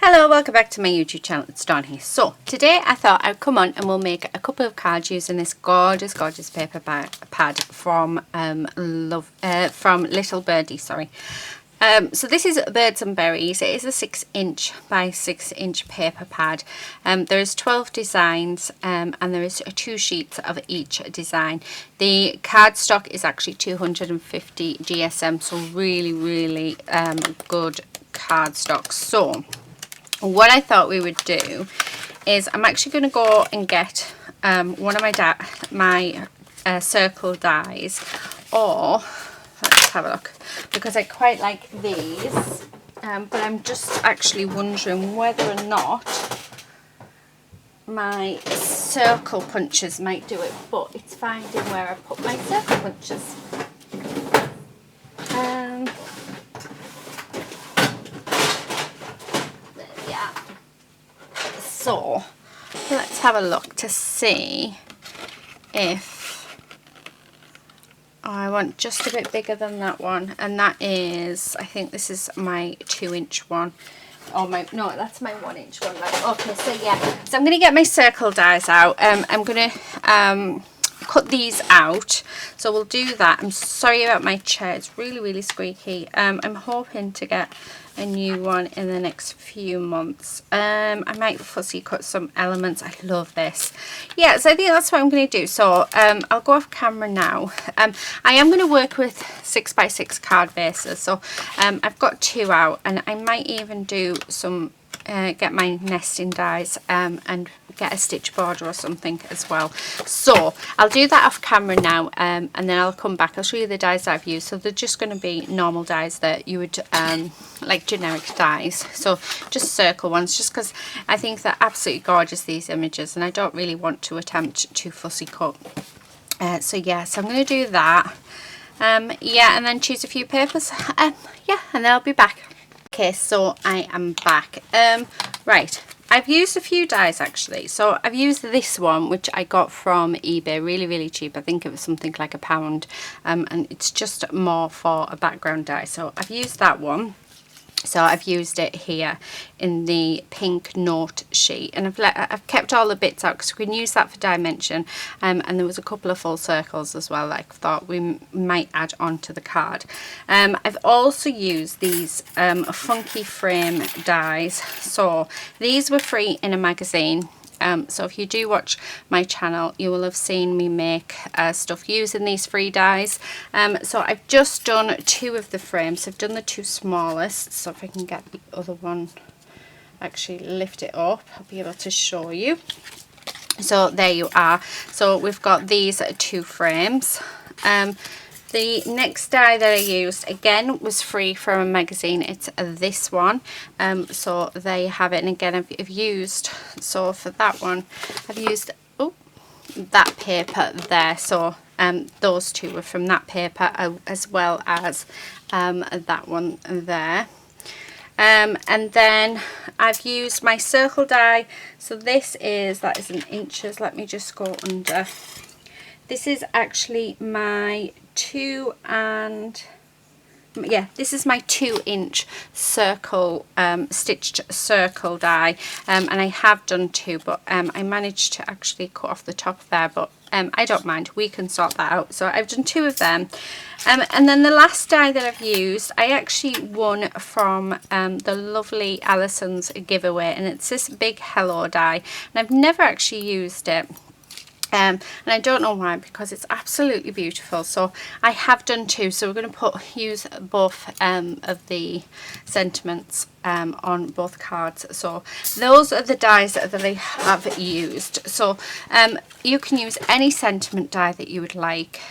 Hello, welcome back to my YouTube channel. It's Dawn here. So today I thought I'd come on and we'll make a couple of cards using this gorgeous paper pad from Little Birdie. So this is Birds and Berries. It is a 6" by 6" paper pad. There's 12 designs and there is 2 sheets of each design. The cardstock is actually 250 GSM, so really good cardstock. So what I thought we would do is I'm actually going to go and get one of my circle dies, or let's have a look, because I quite like these, but I'm just actually wondering whether or not my circle punches might do it, but it's finding where I put my circle punches. So let's have a look to see if I want just a bit bigger than that one, and that is, I think this is my 2" one. Oh my, no, that's my 1" one. Okay, so yeah, so I'm going to get my circle dies out. I'm going to cut these out, so we'll do that. I'm sorry about my chair, it's really squeaky. I'm hoping to get a new one in the next few months. I might fussy cut some elements. I love this. Yeah, so I think that's what I'm going to do. So I'll go off camera now. I am going to work with 6 by 6 card bases, so I've got 2 out, and I might even do some get my nesting dies and get a stitch border or something as well. So I'll do that off camera now, and then I'll come back. I'll show you the dies that I've used. So they're just going to be normal dies that you would like generic dies, so just circle ones, just because I think they're absolutely gorgeous, these images, and I don't really want to attempt to fussy cut. So yeah, so I'm going to do that, yeah, and then choose a few papers, yeah, and then I'll be back. Okay, so I am back. Right, I've used a few dies actually. So I've used this one, which I got from eBay, really cheap. I think it was something like £1, and it's just more for a background die. So I've used that one. So I've used it here in the pink note sheet, and I've kept all the bits out because we can use that for dimension, and there was a couple of full circles as well that I thought we might add on to the card. I've also used these funky frame dies. So these were free in a magazine. So if you do watch my channel, you will have seen me make stuff using these free dies. So I've just done 2 of the frames. I've done the 2 smallest, so if I can get the other one, actually lift it up, I'll be able to show you. So there you are. So we've got these 2 frames. The next die that I used, again, was free from a magazine. It's this one. So there you have it. And again, I've used, so for that one, I've used that paper there. So those 2 were from that paper, as well as that one there. And then I've used my circle die. So that is in inches. Let me just go under. This is actually my 2" this is my 2" circle, stitched circle die, and I have done 2, but I managed to actually cut off the top there, but I don't mind, we can sort that out. So I've done 2 of them, and then the last die that I've used, I actually won from the lovely Alison's giveaway, and it's this big hello die, and I've never actually used it. And I don't know why, because it's absolutely beautiful. So I have done 2, so we're going to use both of the sentiments on both cards. So those are the dies that I have used. So you can use any sentiment die that you would like.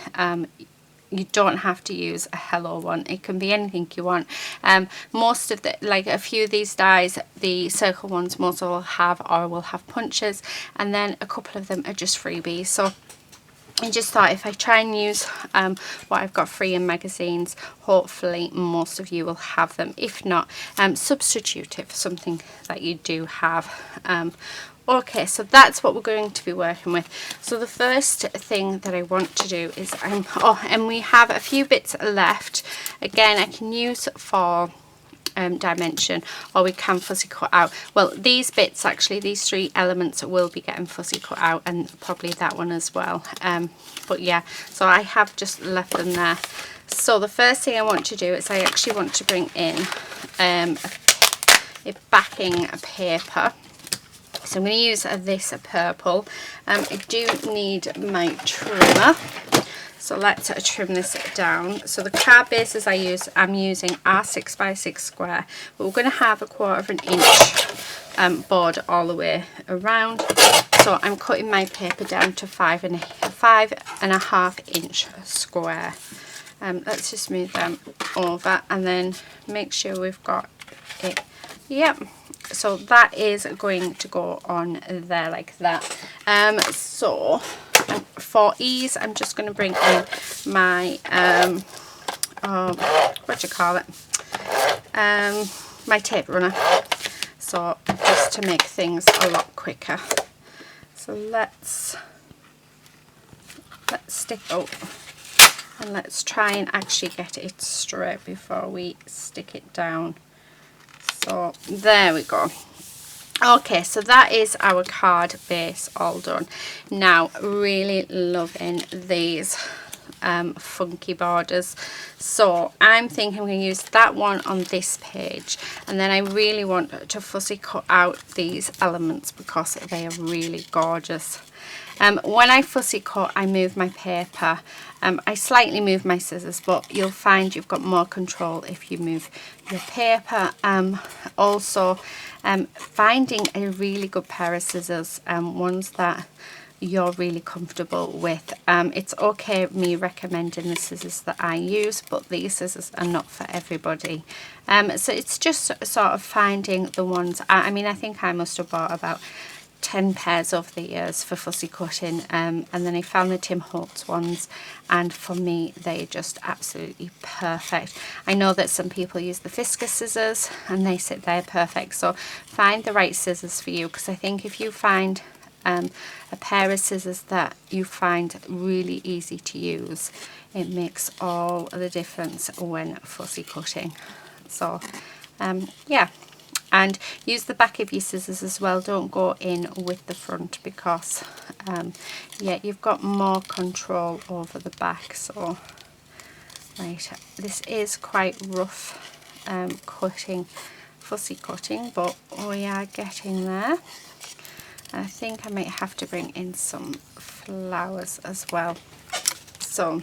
You don't have to use a hello one, it can be anything you want. Most of the, like a few of these dies, the circle ones, most will have punches, and then a couple of them are just freebies. So I just thought if I try and use what I've got free in magazines, hopefully most of you will have them. If not, substitute it for something that you do have. Okay, so that's what we're going to be working with. So the first thing that I want to do is, and we have a few bits left. Again, I can use for dimension, or we can fussy cut out. Well, these bits actually, these 3 elements will be getting fussy cut out, and probably that one as well. But yeah, so I have just left them there. So the first thing I want to do is I actually want to bring in a backing paper. So I'm going to use this purple. I do need my trimmer. So let's trim this down. So the card bases I'm using are 6x6 square, but we're going to have 1/4 inch border all the way around. So I'm cutting my paper down to 5.5 inch square. Let's just move them over and then make sure we've got it. Yep. So that is going to go on there like that. So for ease, I'm just going to bring in my what do you call it? My tape runner. So just to make things a lot quicker. So let's stick out and let's try and actually get it straight before we stick it down. So there we go. Okay, so that is our card base all done. Now, really loving these funky borders. So I'm thinking I'm going to use that one on this page, and then I really want to fussy cut out these elements because they are really gorgeous. When I fussy cut, I move my paper. I slightly move my scissors, but you'll find you've got more control if you move your paper. Also, finding a really good pair of scissors, ones that you're really comfortable with. It's okay me recommending the scissors that I use, but these scissors are not for everybody. So it's just sort of finding the ones. I mean, I think I must have bought about 10 pairs over the years for fussy cutting, and then I found the Tim Holtz ones, and for me they're just absolutely perfect. I know that some people use the Fisker scissors and they say they're perfect, so find the right scissors for you, because I think if you find a pair of scissors that you find really easy to use, it makes all the difference when fussy cutting. So yeah. And use the back of your scissors as well, don't go in with the front, because yeah, you've got more control over the back. So right, this is quite rough fussy cutting, but we are getting there. And I think I might have to bring in some flowers as well. So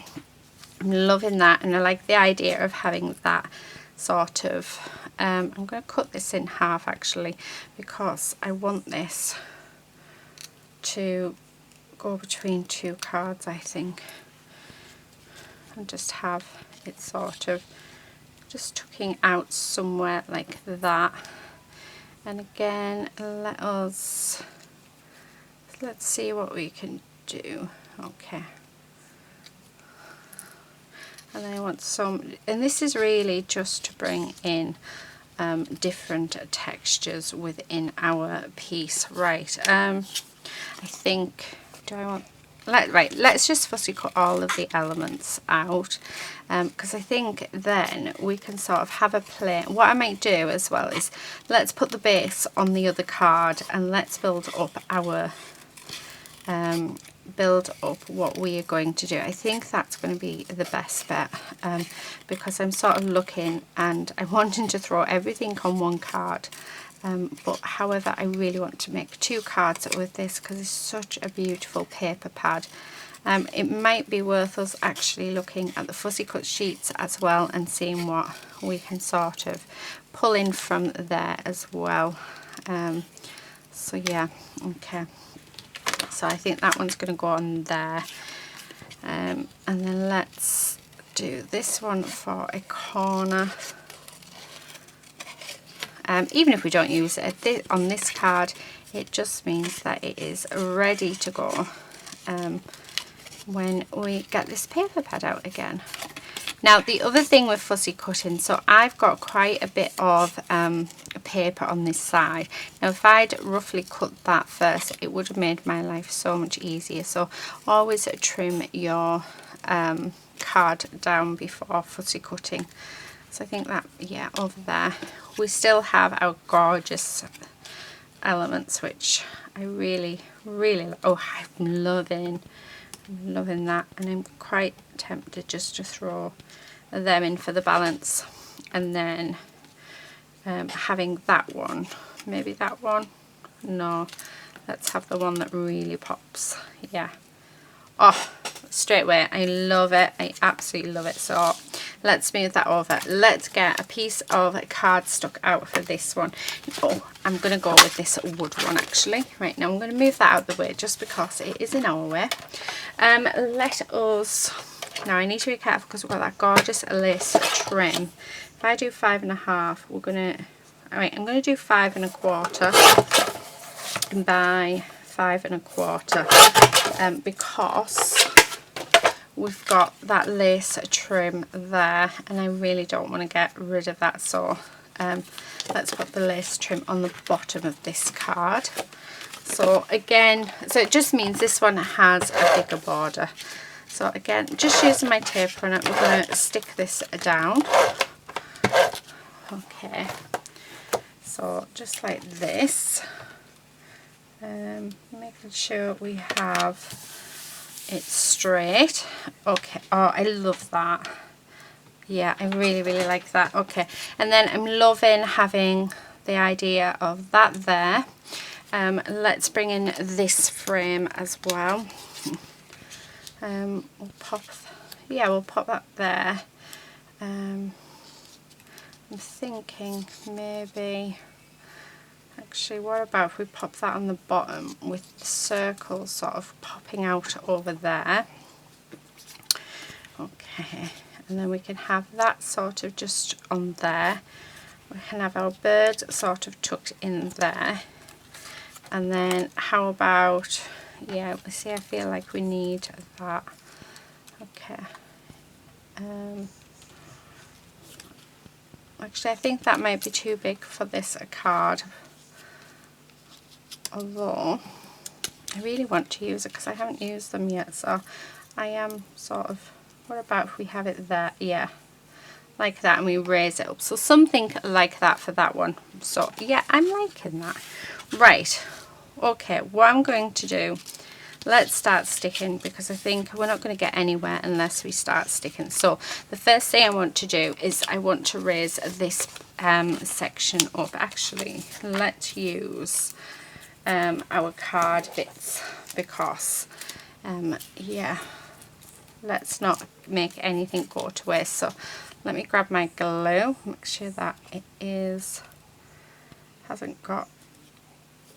I'm loving that, and I like the idea of having that sort of I'm going to cut this in half actually, because I want this to go between 2 cards, I think, and just have it sort of just tucking out somewhere like that. And again, let's see what we can do. Okay. And I want some, and this is really just to bring in different textures within our piece. Right, I think, let's just fussy cut all of the elements out, because I think then we can sort of have a play. What I might do as well is, let's put the base on the other card and let's build up our what we are going to do. I think that's going to be the best bet, because I'm sort of looking and I'm wanting to throw everything on one card, but however I really want to make 2 cards with this because it's such a beautiful paper pad. It might be worth us actually looking at the fussy cut sheets as well and seeing what we can sort of pull in from there as well. So yeah, okay. So I think that one's going to go on there, and then let's do this one for a corner. Even if we don't use it on this card, it just means that it is ready to go when we get this paper pad out again. Now the other thing with fussy cutting, so I've got quite a bit of paper on this side. Now if I'd roughly cut that first, it would have made my life so much easier. So always trim your card down before fussy cutting. So I think that, yeah, over there we still have our gorgeous elements, which I really oh, I'm loving that, and I'm quite tempted just to throw them in for the balance, and then having that one, maybe that one, no, let's have the one that really pops. Yeah, oh, straight away, I love it, I absolutely love it. So let's move that over. Let's get a piece of cardstock out for this one. Oh, I'm going to go with this wood one actually. Right, now I'm going to move that out of the way just because it is in our way. Let us, now I need to be careful because we've got that gorgeous lace trim. If I do 5.5, we're going to, alright, I'm going to do 5 1/4 by 5 1/4 because we've got that lace trim there and I really don't want to get rid of that, so let's put the lace trim on the bottom of this card. So again, so it just means this one has a bigger border. So again, just using my tape runner, we're going to stick this down. Okay, so just like this, making sure we have it straight. Okay, oh, I love that. Yeah, I really like that. Okay, and then I'm loving having the idea of that there. Let's bring in this frame as well. We'll pop, yeah, we'll pop that there. I'm thinking maybe, actually, what about if we pop that on the bottom with the circle sort of popping out over there. Okay, and then we can have that sort of just on there. We can have our bird sort of tucked in there. And then how about, yeah, see, I feel like we need that. Okay. Actually, I think that might be too big for this card. Although, I really want to use it because I haven't used them yet. So, I am sort of, what about if we have it there? Yeah, like that, and we raise it up. So, something like that for that one. So, yeah, I'm liking that. Right. Okay, what I'm going to do, let's start sticking because I think we're not going to get anywhere unless we start sticking. So the first thing I want to do is I want to raise this section up. Actually, let's use our card bits because yeah, let's not make anything go to waste. So let me grab my glue, make sure that it hasn't got,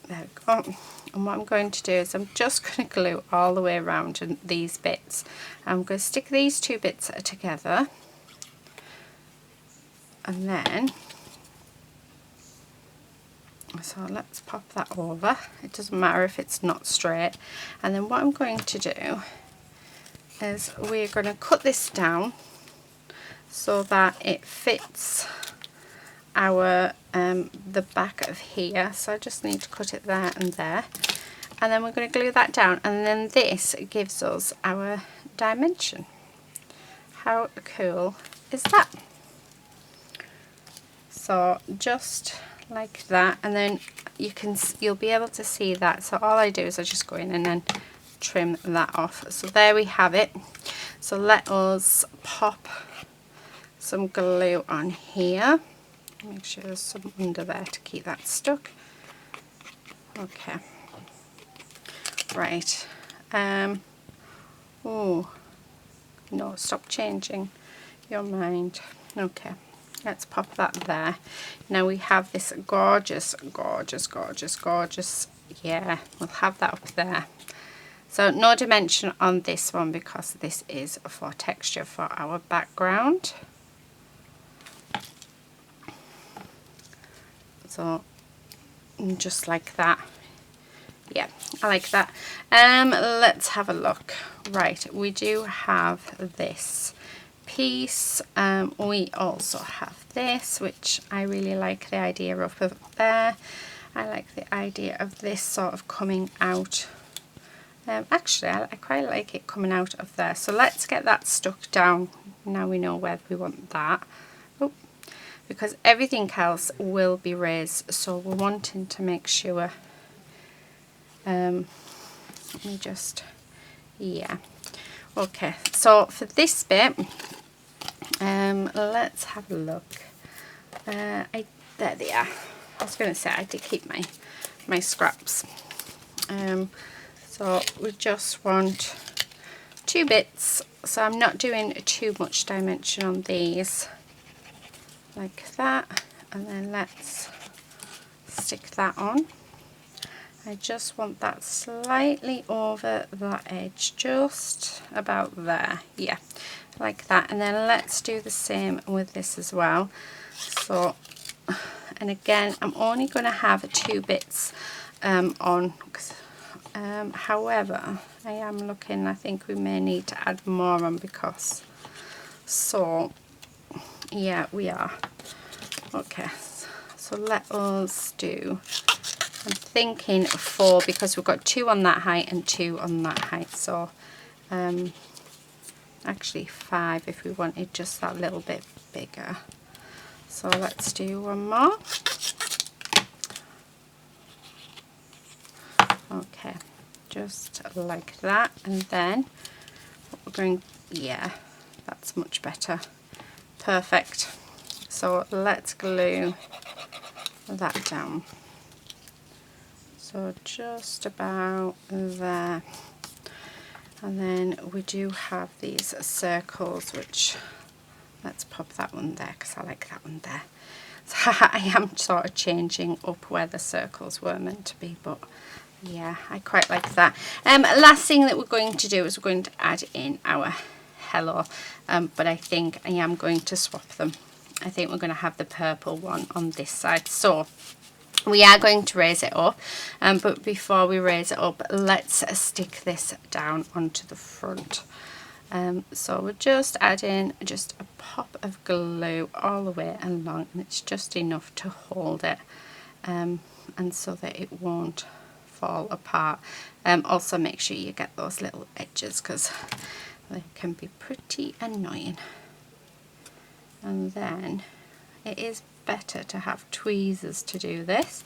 there we go. And what I'm going to do is I'm just going to glue all the way around these bits. I'm going to stick these two bits together, and then, so let's pop that over. It doesn't matter if it's not straight. And then what I'm going to do is we're going to cut this down so that it fits our the back of here. So I just need to cut it there and there, and then we're going to glue that down, and then this gives us our dimension. How cool is that? So just like that, and then you'll be able to see that. So all I do is I just go in and then trim that off. So there we have it. So let us pop some glue on here. Make sure there's some under there to keep that stuck. Okay. Right. Oh, no, stop changing your mind. Okay, let's pop that there. Now we have this gorgeous, yeah, we'll have that up there. So no dimension on this one because this is for texture for our background. So just like that. Yeah, I like that. Let's have a look. Right, we do have this piece. We also have this, which I really like the idea of there. I like the idea of this sort of coming out. Actually, I quite like it coming out of there. So let's get that stuck down. Now we know where we want that. Oh, because everything else will be raised, so we're wanting to make sure. Let me just, yeah, okay, so for this bit, let's have a look. There they are. I was going to say I did keep my scraps. So we just want 2 bits, so I'm not doing too much dimension on these, like that, and then let's stick that on. I just want that slightly over that edge, just about there, yeah, like that. And then let's do the same with this as well. So, and again, I'm only going to have 2 bits on, however, I am looking, I think we may need to add more on, because, so, yeah, we are. Okay, so let us do, I'm thinking 4, because we've got 2 on that height and 2 on that height, so actually 5 if we wanted just that little bit bigger. So let's do one more. Okay, just like that, and then what we're going, yeah, that's much better, perfect. So let's glue that down. So just about there, and then we do have these circles, which let's pop that one there because I like that one there. So I am sort of changing up where the circles were meant to be, but yeah, I quite like that. Last thing that we're going to do is we're going to add in our hello, but I think I am going to swap them. I think we're going to have the purple one on this side. So we are going to raise it up, but before we raise it up, let's stick this down onto the front. So we're just adding just a pop of glue all the way along, and it's just enough to hold it, and so that it won't fall apart. Also make sure you get those little edges, because they can be pretty annoying. And then it is better to have tweezers to do this.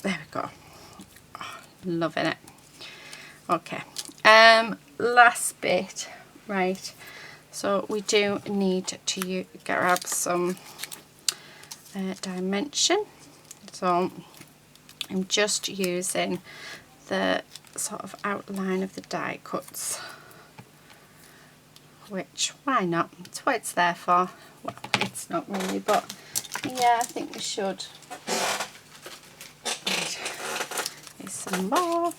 There we go. Oh, loving it. Okay, last bit, right, so we do need to grab some dimension. So I'm just using the sort of outline of the die cuts, which, why not, it's what it's there for. Well, it's not really, but yeah, I think we should. Right. Here's some more.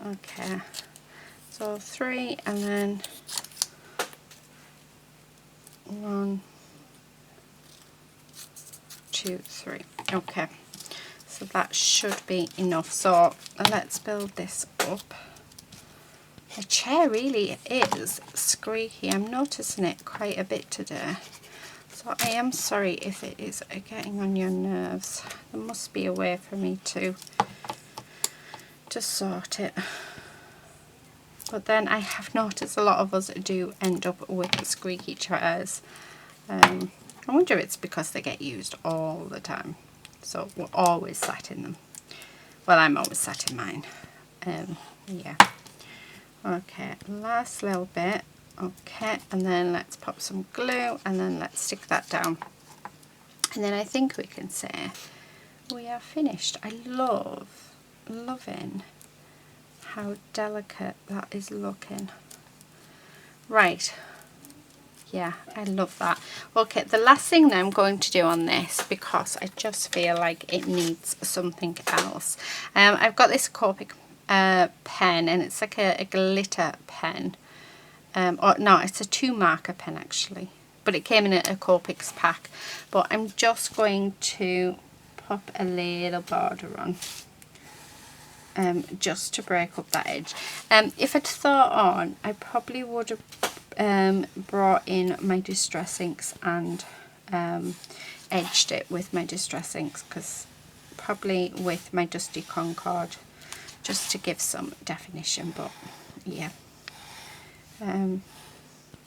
Okay, so 3, and then 1, 2, 3. Okay, so that should be enough. So let's build this up. The chair really is squeaky. I'm noticing it quite a bit today, so I am sorry if it is getting on your nerves. There must be a way for me to sort it. But then I have noticed a lot of us do end up with squeaky chairs. I wonder if it's because they get used all the time, so we're always sat in them. Well, I'm always sat in mine. Yeah. Okay, last little bit. Okay, and then let's pop some glue, and then let's stick that down, and then I think we can say we are finished. I loving how delicate that is looking. Right, yeah, I love that. Okay, the last thing that I'm going to do on this, because I just feel like it needs something else, I've got this Copic pen, and it's like a glitter pen, or no, it's a 2 marker pen actually, but it came in a Copics pack. But I'm just going to pop a little border on, just to break up that edge. If I'd thought on, I probably would have brought in my Distress inks and edged it with my Distress inks, because probably with my Dusty Concord, just to give some definition. But yeah,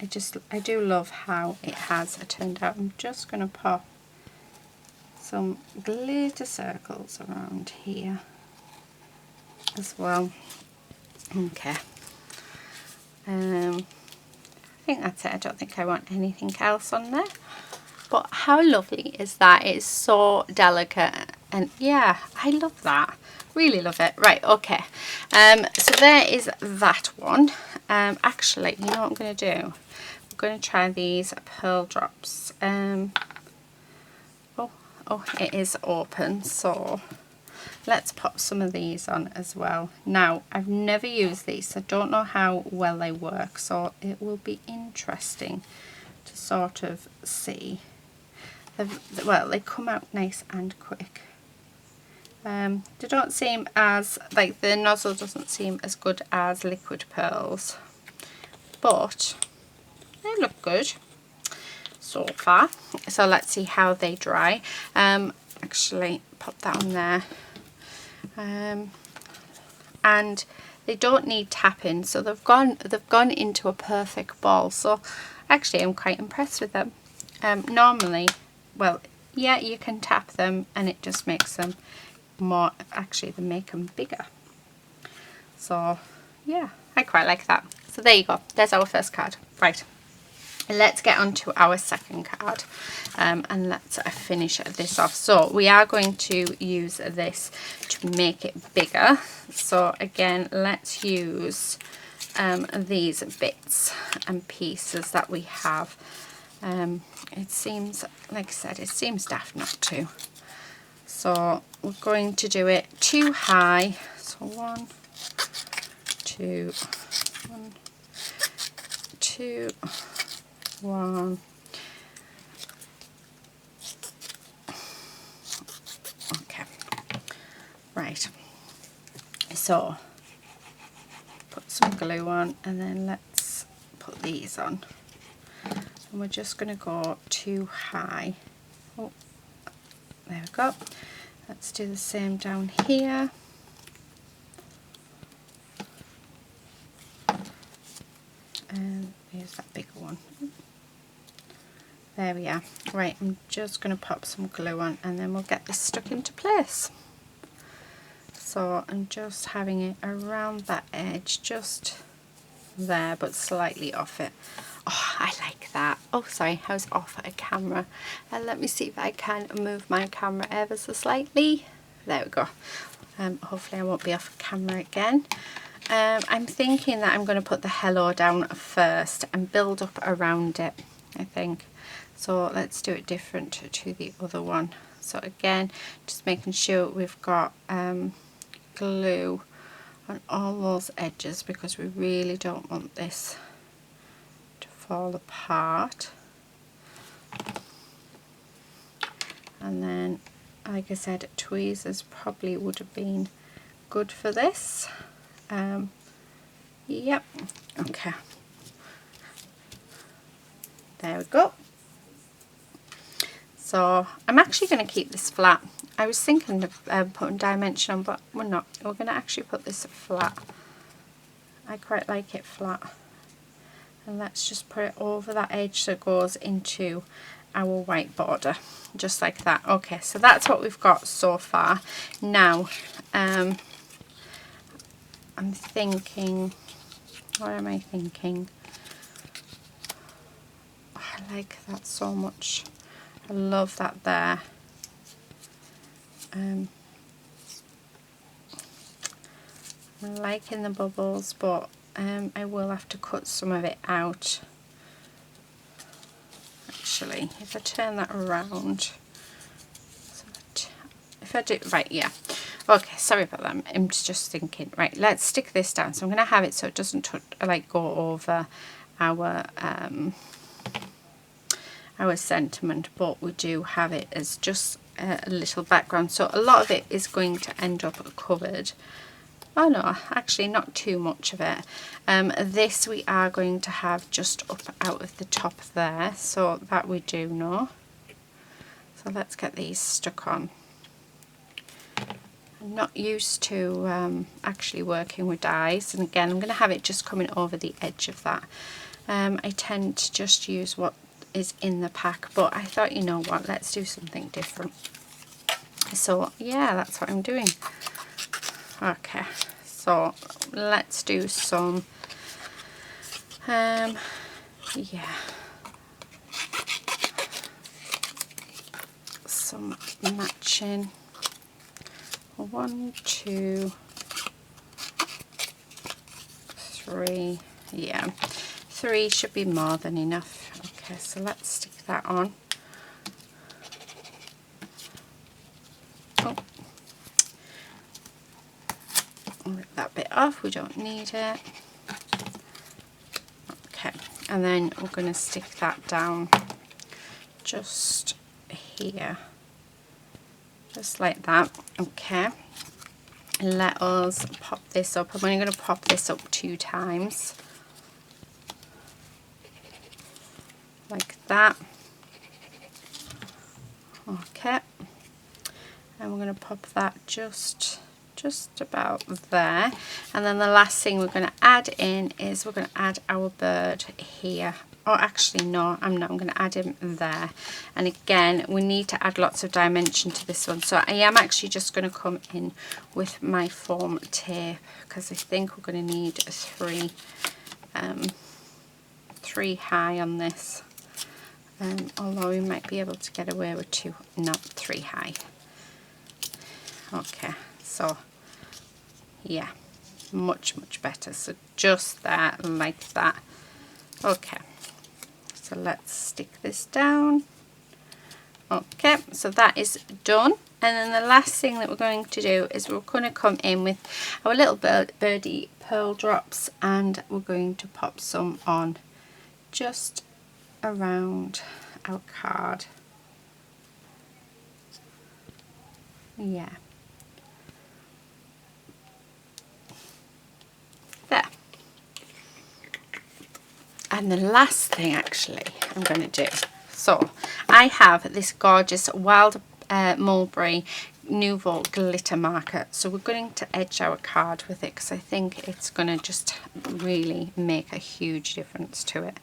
I do love how it has turned out. I'm just going to pop some glitter circles around here as well. Okay. I think that's it. I don't think I want anything else on there. But how lovely is that? It's so delicate, and yeah, I love that. Really love it. Right, okay. So there is that one. Actually, you know what I'm going to do? I'm going to try these pearl drops. Oh, it is open, so let's pop some of these on as well. Now, I've never used these, so I don't know how well they work, so it will be interesting to sort of see. Well, they come out nice and quick. They don't seem as, like, the nozzle doesn't seem as good as liquid pearls, but they look good so far. So let's see how they dry. Actually pop that on there. And they don't need tapping, so they've gone into a perfect ball. So actually I'm quite impressed with them. Normally, well, yeah, you can tap them and it just makes them more, actually they make them bigger. So yeah, I quite like that. So there you go, there's our first card. Right, let's get on to our second card, and let's finish this off. So we are going to use this to make it bigger. So again, let's use these bits and pieces that we have. It seems, like I said, it seems daft not to. So we're going to do it 2 high. So 1, 2, 1, 2, 1. Okay, right. So put some glue on, and then let's put these on. And we're just going to go 2 high. Oh, there we go. Let's do the same down here. And here's that bigger one. There we are. Right, I'm just going to pop some glue on, and then we'll get this stuck into place. So I'm just having it around that edge, just there, but slightly off it. Oh, I like that. Oh, sorry, I was off a camera. Let me see if I can move my camera ever so slightly. There we go. Hopefully I won't be off camera again. I'm thinking that I'm going to put the hello down first and build up around it, I think. So let's do it different to the other one. So again, just making sure we've got glue on all those edges, because we really don't want this to fall apart. And then, like I said, tweezers probably would have been good for this. Yep, okay, there we go. So I'm actually going to keep this flat. I was thinking of putting dimension on, but we're not. We're going to actually put this flat. I quite like it flat. And let's just put it over that edge so it goes into our white border, just like that. Okay, so that's what we've got so far. Now, I'm thinking, what am I thinking? Oh, I like that so much. I love that there. I'm liking the bubbles, but I will have to cut some of it out. Actually, if I turn that around, so if I do, right, yeah. Okay, sorry about that. I'm just thinking. Right, let's stick this down. So I'm going to have it so it doesn't go over our sentiment, but we do have it as just a little background. So a lot of it is going to end up covered. Oh no, actually not too much of it. This we are going to have just up out of the top there, so that we do know. So let's get these stuck on. I'm not used to actually working with dies, and again I'm going to have it just coming over the edge of that. I tend to just use what is in the pack, but I thought, you know what, let's do something different. So yeah, that's what I'm doing. Okay, so let's do some yeah, some matching. 1, 2, 3. Yeah, 3 should be more than enough. Okay, so let's stick that on. Oh, rip that bit off, we don't need it. Okay, and then we're going to stick that down just here, just like that. Okay, let us pop this up. I'm only going to pop this up 2 times, like that. Okay, and we're going to pop that just about there, and then the last thing we're going to add in is we're going to add our bird here. Oh, actually no, I'm going to add him there. And again, we need to add lots of dimension to this one, so I am actually just going to come in with my foam tape, because I think we're going to need 3 high on this, although we might be able to get away with 2, not 3 high. Okay, so yeah, much better. So just that, like that. Okay, so let's stick this down. Okay, so that is done. And then the last thing that we're going to do is we're going to come in with our little birdie pearl drops, and we're going to pop some on just around our card. Yeah, there. And the last thing actually I'm going to do, so I have this gorgeous Wild Mulberry Nouveau glitter marker, so we're going to edge our card with it, because I think it's going to just really make a huge difference to it,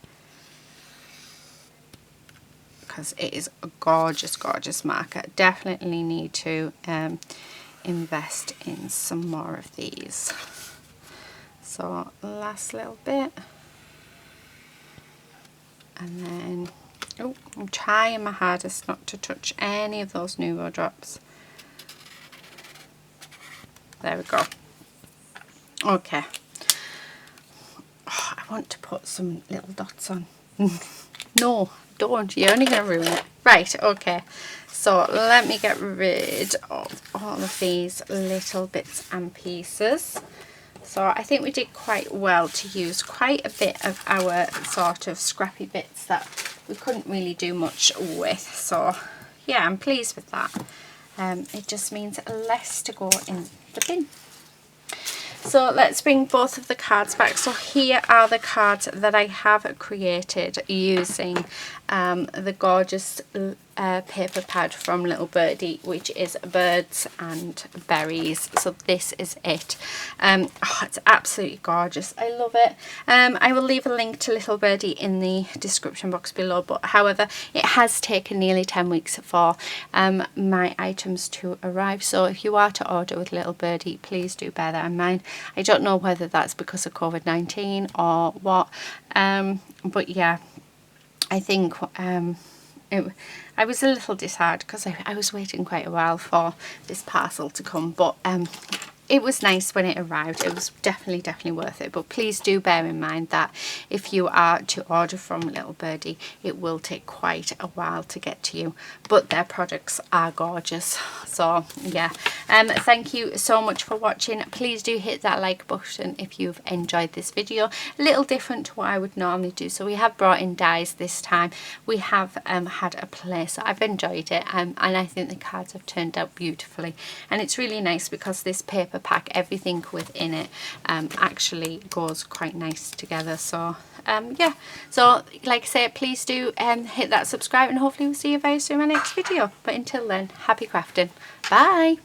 because it is a gorgeous marker. Definitely need to invest in some more of these. So last little bit, and then oh, I'm trying my hardest not to touch any of those Nouveau drops. There we go. Okay. Oh, I want to put some little dots on. No, don't. You're only going to ruin it. Right, okay. So let me get rid of all of these little bits and pieces. So I think we did quite well to use quite a bit of our sort of scrappy bits that we couldn't really do much with. So yeah, I'm pleased with that. It just means less to go in the bin. So let's bring both of the cards back. So here are the cards that I have created using the gorgeous paper pad from Little Birdie, which is Birds and Berries. So this is it. Oh, it's absolutely gorgeous. I love it. I will leave a link to Little Birdie in the description box below, but however, it has taken nearly 10 weeks for my items to arrive. So if you are to order with Little Birdie, please do bear that in mind. I don't know whether that's because of COVID-19 or what, but yeah, I think I was a little disheartened because I was waiting quite a while for this parcel to come, but it was nice when it arrived. It was definitely worth it. But please do bear in mind that if you are to order from Little Birdie, it will take quite a while to get to you, but their products are gorgeous. So yeah, thank you so much for watching. Please do hit that like button if you've enjoyed this video. A little different to what I would normally do. So we have brought in dies this time. We have had a play, so I've enjoyed it, and I think the cards have turned out beautifully. And it's really nice because this paper pack, everything within it actually goes quite nice together. So yeah, so like I say, please do hit that subscribe, and hopefully we'll see you very soon in my next video. But until then, happy crafting. Bye.